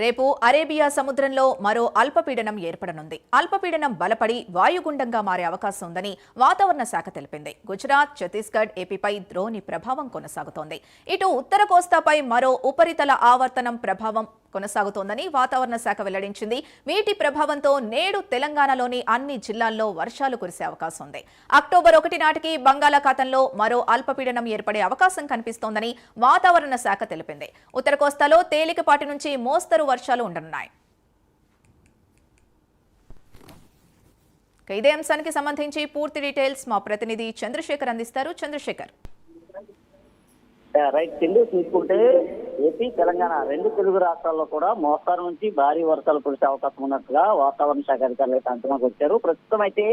రేపు అరేబియా సముద్రంలో మరో అల్పపీడనం ఏర్పడనుంది. అల్పపీడనం బలపడి వాయుగుండంగా మారే అవకాశం ఉందని వాతావరణ శాఖ తెలిపింది. గుజరాత్, ఛత్తీస్గఢ్, ఏపీపై ద్రోణి ప్రభావం కొనసాగుతోంది. ఇటు ఉత్తర కోస్తాపై మరో ఉపరితల ఆవర్తనం ప్రభావం కొనసాగుతోందని వాతావరణ శాఖ వెల్లడించింది. వీటి ప్రభావంతో నేడు తెలంగాణలోని అన్ని జిల్లాల్లో వర్షాలు కురిసే అవకాశం ఉంది. అక్టోబర్ 1 నాటికి బంగాళాఖాతంలో మరో అల్పపీడనం ఏర్పడే అవకాశం కనిపిస్తోందని వాతావరణ శాఖ తెలిపింది. ఉత్తర కోస్తాలో తేలికపాటి నుంచి మోస్తరు వర్షాలు ఉండనున్నాయి. ఇదే అంశానికి సంబంధించి పూర్తి డీటెయిల్స్ మా ప్రతినిధి చంద్రశేఖర్ అందిస్తారు. చంద్రశేఖర్. రైట్ కింద చూసుకుంటే ఏపీ, తెలంగాణ రెండు తెలుగు రాష్ట్రాల్లో కూడా మోస్తారు నుంచి భారీ వర్షాలు కురిసే అవకాశం ఉన్నట్టుగా వాతావరణ శాఖ అధికారులు అయితే అంచనాకు వచ్చారు. ప్రస్తుతం అయితే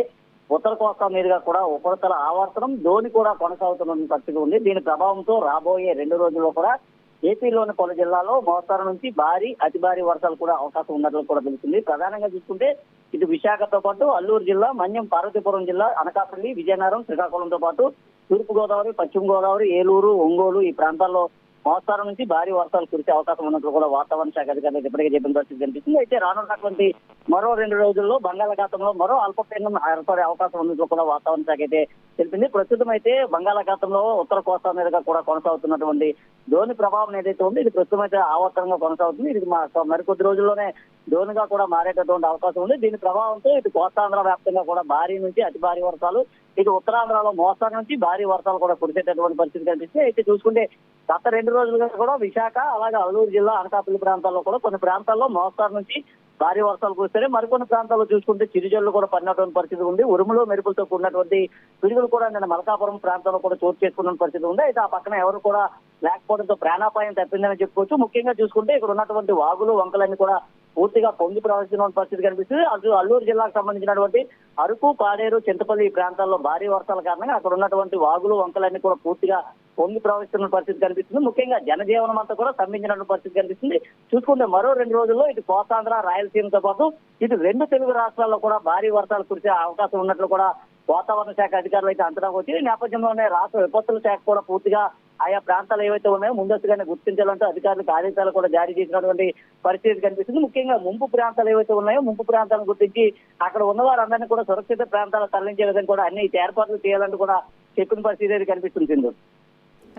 ఉత్తర కోస్తా మీదుగా కూడా ఉపరితల ఆవర్తనం ద్రోణి కూడా కొనసాగుతున్న పరిస్థితి ఉంది. దీని ప్రభావంతో రాబోయే 2 రోజుల్లో కూడా ఏపీలోని పలు జిల్లాల్లో మోస్తారు నుంచి భారీ అతి భారీ వర్షాలు కూడా అవకాశం ఉన్నట్లు కూడా తెలుస్తుంది. ప్రధానంగా చూసుకుంటే ఇటు విశాఖతో పాటు అల్లూరు జిల్లా, మన్యం, పార్వతీపురం జిల్లా, అనకాపల్లి, విజయనగరం, శ్రీకాకుళంతో పాటు తూర్పు గోదావరి, పశ్చిమ గోదావరి, ఏలూరు, ఒంగోలు ఈ ప్రాంతాల్లో మోస్తారు నుంచి భారీ వర్షాలు కురిసే అవకాశం ఉన్నట్లు కూడా వాతావరణ శాఖ అధికారులు ఇప్పటికే చెప్పిన పరిస్థితి కనిపిస్తుంది. అయితే రానున్నటువంటి మరో 2 రోజుల్లో బంగాళాఖాతంలో మరో అల్పపీడనం ఏర్పడే అవకాశం ఉన్నట్లు కూడా వాతావరణ శాఖ అయితే తెలిపింది. ప్రస్తుతం అయితే బంగాళాఖాతంలో ఉత్తర కోస్తా మీదుగా కూడా కొనసాగుతున్నటువంటి ద్రోణి ప్రభావం ఏదైతే ఉందో ఇది ప్రస్తుతం అయితే ఆవర్తనంగా కొనసాగుతుంది. ఇది మరికొద్ది రోజుల్లోనే ద్రోణిగా కూడా మారేటటువంటి అవకాశం ఉంది. దీని ప్రభావంతో ఇటు కోస్తాంధ్ర వ్యాప్తంగా కూడా భారీ నుంచి అతి భారీ వర్షాలు, ఇటు ఉత్తరాంధ్రలో మోస్తారు నుంచి భారీ వర్షాలు కూడా కురిసేటటువంటి పరిస్థితి కనిపిస్తుంది. అయితే చూసుకుంటే గత 2 రోజులుగా కూడా విశాఖ, అలాగే అల్లూరు జిల్లా, అనకాపల్లి ప్రాంతాల్లో కూడా కొన్ని ప్రాంతాల్లో మోస్తారు నుంచి భారీ వర్షాలు కురిస్తాయి. మరికొన్ని ప్రాంతాల్లో చూసుకుంటే చిరుజల్లు కూడా పడినటువంటి పరిస్థితి ఉంది. ఉరుములు, మెరుపులతో కూడినటువంటి పిడుగులు కూడా నిన్న మలకాపురం ప్రాంతంలో కూడా చోటు చేసుకున్న పరిస్థితి ఉంది. అయితే ఆ పక్కన ఎవరు కూడా లేకపోవడంతో ప్రాణాపాయం తప్పిందని చెప్పుకోవచ్చు. ముఖ్యంగా చూసుకుంటే ఇక్కడ ఉన్నటువంటి వాగులు, వంకలన్నీ కూడా పూర్తిగా పొంగి ప్రవహిస్తున్న పరిస్థితి కనిపిస్తుంది. అల్లూరు జిల్లాకు సంబంధించినటువంటి అరకు, పాడేరు, చింతపల్లి ఈ ప్రాంతాల్లో భారీ వర్షాల కారణంగా అక్కడ ఉన్నటువంటి వాగులు, వంకలన్నీ కూడా పూర్తిగా పొంగి ప్రవహిస్తున్న పరిస్థితి కనిపిస్తుంది. ముఖ్యంగా జనజీవనం అంతా కూడా స్తంభించినటువంటి పరిస్థితి కనిపిస్తుంది. చూసుకుంటే మరో 2 రోజుల్లో ఇటు కోస్తాంధ్ర, రాయలసీమతో పాటు ఇటు 2 తెలుగు రాష్ట్రాల్లో కూడా భారీ వర్షాలు కురిసే అవకాశం ఉన్నట్లు కూడా వాతావరణ శాఖ అధికారులు అయితే అంచనాకు వచ్చి ఈ నేపథ్యంలోనే రాష్ట్ర విపత్తుల శాఖ కూడా పూర్తిగా ఆయా ప్రాంతాలు ఏవైతే ఉన్నాయో ముందస్తుగానే గుర్తించాలంటూ అధికారులకు ఆదేశాలు కూడా జారీ చేసినటువంటి పరిస్థితి కనిపిస్తుంది. ముఖ్యంగా ముంపు ప్రాంతాలు ఏవైతే ఉన్నాయో ముంపు ప్రాంతాలను గుర్తించి అక్కడ ఉన్న వారందరినీ కూడా సురక్షిత ప్రాంతాలకు తరలించే విధంగా కూడా అన్ని ఏర్పాట్లు చేయాలంటూ కూడా చెప్పిన పరిస్థితి అయితే కనిపిస్తుంది.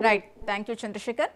Right, thank you Chandrasekhar.